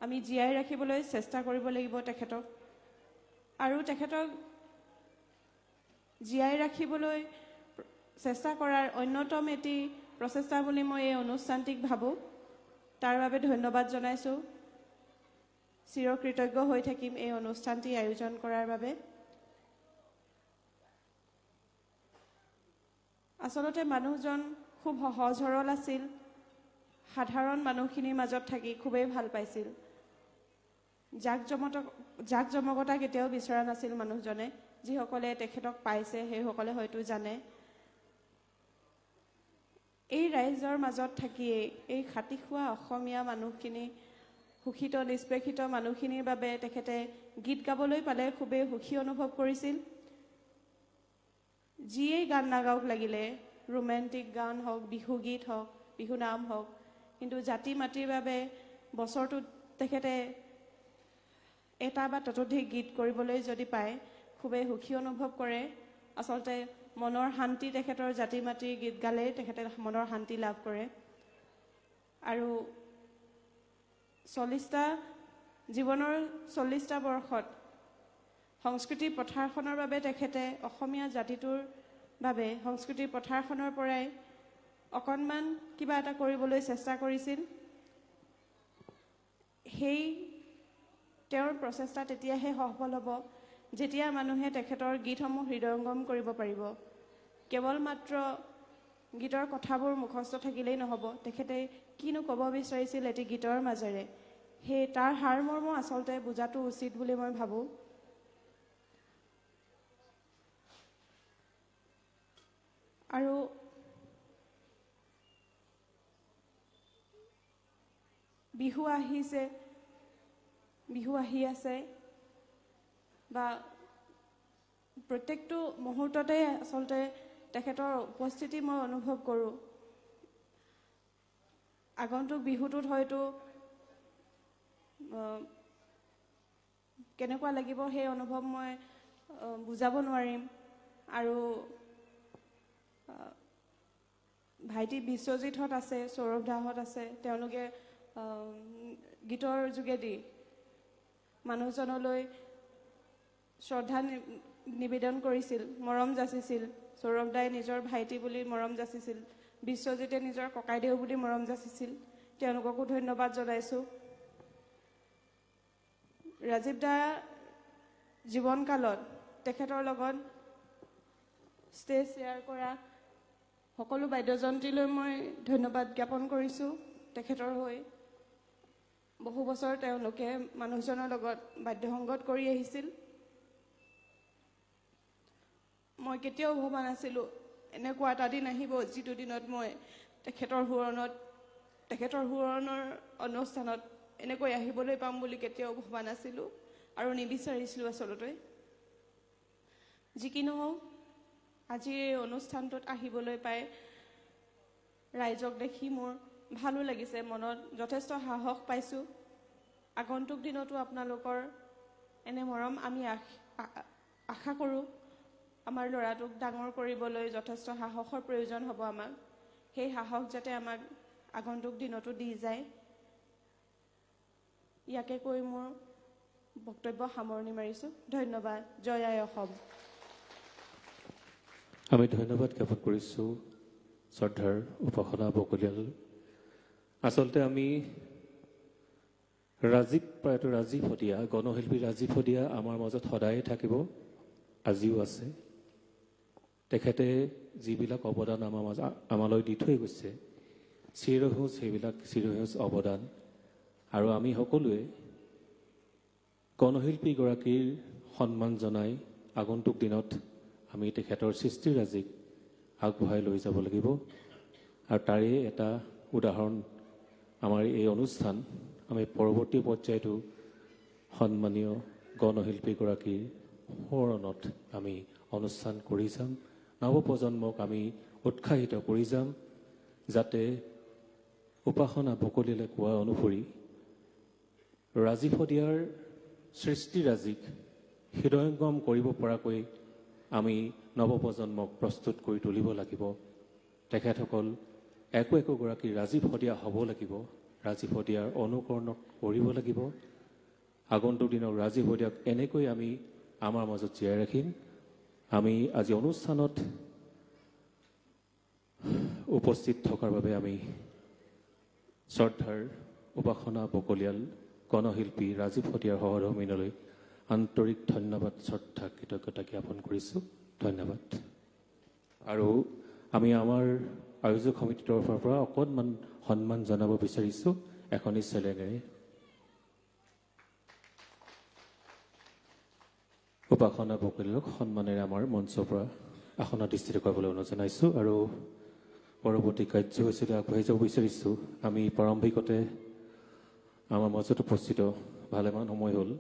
আমি জীয়াই ৰাখিবলৈ চেষ্টা কৰিব লাগিব তেখেতক আৰু তেখেতক জীয়াই ৰাখিবলৈ চেষ্টা কৰাৰ অন্যতম এটি প্ৰচেষ্টা বুলি মই এই অনুষ্ঠানটিক ভাবোঁ তাৰ বাবে ধন্যবাদ জনাইছোঁ চিৰকৃতজ্ঞ হৈ থাকিম এই অনুষ্ঠানটি আয়োজন কৰাৰ বাবে আচলতে মানুহজন খুব সহজ সৰল আছিল সাধাৰণ মানুহখিনিৰ মাজত থাকি খুবেই ভাল পাইছিল জাক জমকতা কেতিয়াও বিচৰা নাছিল মানুহজনে যিসকলে তেখেতক পাইছে সেইসকলে হয়তো জানে এই ৰাইজৰ মাজত থাকিয়ে এই খাটিখোৱা অসমীয়া মানুহখিনি সুখিত নিষ্পেষিত মানুহখিনিৰ বাবে তেখেতে গীত গাবলৈ পালে খুবেই সুখী অনুভৱ কৰিছিল যিয়েই গান নাগাওক লাগিলে ৰোমেণ্টিক গান হওক বিহু গীত হওক বিহু নাম হওক কিন্তু জাতি মাটিৰ বাবে বছৰটোত তেখেতে এটা বা ততোধিক গীত কৰিবলৈ যদি পায় খুবেই সুখী অনুভৱ কৰে আচলতে মনৰ শান্তি তেখেতৰ জাতি মাটিৰ গীত গালে তেখেতে মনৰ শান্তি লাভ কৰে আৰু 40টা জীৱনৰ 40টা বৰ্ষত সংস্কৃতি পথাৰখনৰ বাবে তেখেতে অসমীয়া জাতিটোৰ বাবে সংস্কৃতি পথাৰখনৰ পৰাই অকণমান কিবা এটা কৰিবলৈ চেষ্টা কৰিছিল সেই তেওঁৰ প্ৰচেষ্টা তেতিয়াহে সফল হ'ব যেতিয়া মানুহে তেখেতৰ গীতসমূহ হৃদয়ংগম কৰিব পাৰিব কেৱল মাত্ৰ গীতৰ কথাবোৰ মুখস্থ থাকিলেই নহ'ব তেখেতে কিনো ক'ব বিচাৰিছিল এটি গীতৰ মাজেৰে সেই তাৰ সাৰমৰ্ম আচলতে বুজাটো উচিত বুলি মই ভাবোঁ আৰু বিহু আহিছে বিহু আহি আছে বা প্ৰত্যেকটো মুহূৰ্ততে আচলতে তেখেতৰ উপস্থিতি মই অনুভৱ কৰোঁ আগন্তুক বিহুটোত হয়তো কেনেকুৱা লাগিব সেই অনুভৱ মই বুজাব নোৱাৰিম আৰু ভাইটি বিশ্বজিৎহঁত আছে সৌৰভ দাহঁত আছে তেওঁলোকে গীতৰ যোগেদি মানুহজনলৈ শ্ৰদ্ধা নিবেদন কৰিছিল মৰম যাচিছিল সৌৰভ দাই নিজৰ ভাইটি বুলি মৰম যাচিছিল বিশ্বজিতে নিজৰ ককাইদেউ বুলি মৰম যাচিছিল তেওঁলোককো ধন্যবাদ জনাইছোঁ ৰাজীৱ দা জীৱনকালত তেখেতৰ লগত ষ্টেজ শ্বেয়াৰ কৰা সকলো বাদ্যযন্ত্ৰীলৈ মই ধন্যবাদ জ্ঞাপন কৰিছোঁ তেখেতৰ হৈ বহু বছৰ তেওঁলোকে মানুহজনৰ লগত বাদ্যসংগত কৰি আহিছিল মই কেতিয়াও ভবা নাছিলোঁ এনেকুৱা এটা দিন আহিব যিটো দিনত মই তেখেতৰ সুৰণৰ অনুষ্ঠানত এনেকৈ আহিবলৈ পাম বুলি কেতিয়াও ভবা নাছিলোঁ আৰু নিবিচাৰিছিলোঁ আচলতে যি কি নহওক আজিৰ এই অনুষ্ঠানটোত আহিবলৈ পাই ৰাইজক দেখি মোৰ ভালো লাগিছে মনত যথেষ্ট সাহস পাইছোঁ আগন্তুক দিনতো আপোনালোকৰ এনে মৰম আমি আশা কৰোঁ আমাৰ ল'ৰাটোক ডাঙৰ কৰিবলৈ যথেষ্ট সাহসৰ প্ৰয়োজন হ'ব আমাক সেই সাহস যাতে আমাক আগন্তুক দিনতো দি যায় ইয়াকে কৈ মোৰ বক্তব্য সামৰণি মাৰিছোঁ ধন্যবাদ জয় আই অসম আমি ধন্যবাদ জ্ঞাপন কৰিছোঁ শ্ৰদ্ধাৰ উপাসনা বকলিয়াল আচলতে আমি ৰাজীৱ শদিয়া গণশিল্পী ৰাজীৱ শদিয়া আমাৰ মাজত সদায়ে থাকিব আজিও আছে তেখেতে যিবিলাক অৱদান আমালৈ দি থৈ গৈছে চিৰসেউজ অৱদান আৰু আমি সকলোৱে গণশিল্পীগৰাকীৰ সন্মান জনাই আগন্তুক দিনত আমি তেখেতৰ সৃষ্টিৰাজিক আগবঢ়াই লৈ যাব লাগিব আৰু তাৰে এটা উদাহৰণ আমাৰ এই অনুষ্ঠান আমি পৰৱৰ্তী পৰ্যায়তো সন্মানীয় গণশিল্পীগৰাকীৰ সোঁৱৰণত আমি অনুষ্ঠান কৰি যাম নৱপ্ৰজন্মক আমি উৎসাহিত কৰি যাম যাতে উপাসনা বকলিয়ালে কোৱা অনুসৰি ৰাজীৱ শদিয়াৰ সৃষ্টিৰাজিক হৃদয়ংগম কৰিব পৰাকৈ আমি নৱপ্ৰজন্মক প্ৰস্তুত কৰি তুলিব লাগিব তেখেতসকল একোগৰাকী ৰাজীৱ শদিয়া হ'ব লাগিব ৰাজীৱ শদিয়াৰ অনুকৰণ কৰিব লাগিব। আগন্তুক দিনত ৰাজীৱ শদিয়াক এনেকৈ আমি আমাৰ মাজত জীয়াই ৰাখিম। আমি আজি অনুষ্ঠানত উপস্থিত থকাৰ বাবে আমি শ্ৰদ্ধাৰ উপাসনা বকলিয়াল গণশিল্পী ৰাজীৱ শদিয়াৰ সহধৰ্মিনীলৈ আন্তৰিক ধন্যবাদ, শ্ৰদ্ধা, কৃতজ্ঞতা জ্ঞাপন কৰিছোঁ। ধন্যবাদ। আৰু আমি আমাৰ আয়োজক সমিতিৰ তৰফৰ পৰা অকণমান সন্মান জনাব বিচাৰিছোঁ এখনি চেলেঙেৰে। উপাসনা বকলিয়ালক সন্মানেৰে আমাৰ মঞ্চৰ পৰা আসনাধিষ্ঠিত কৰিবলৈ অনুৰোধ জনাইছোঁ। আৰু পৰৱৰ্তী কাৰ্যসূচীলৈ আগবাঢ়ি যাব বিচাৰিছোঁ। আমি প্ৰাৰম্ভিকতে আমাৰ মাজত উপস্থিত ভালেমান সময় হ'ল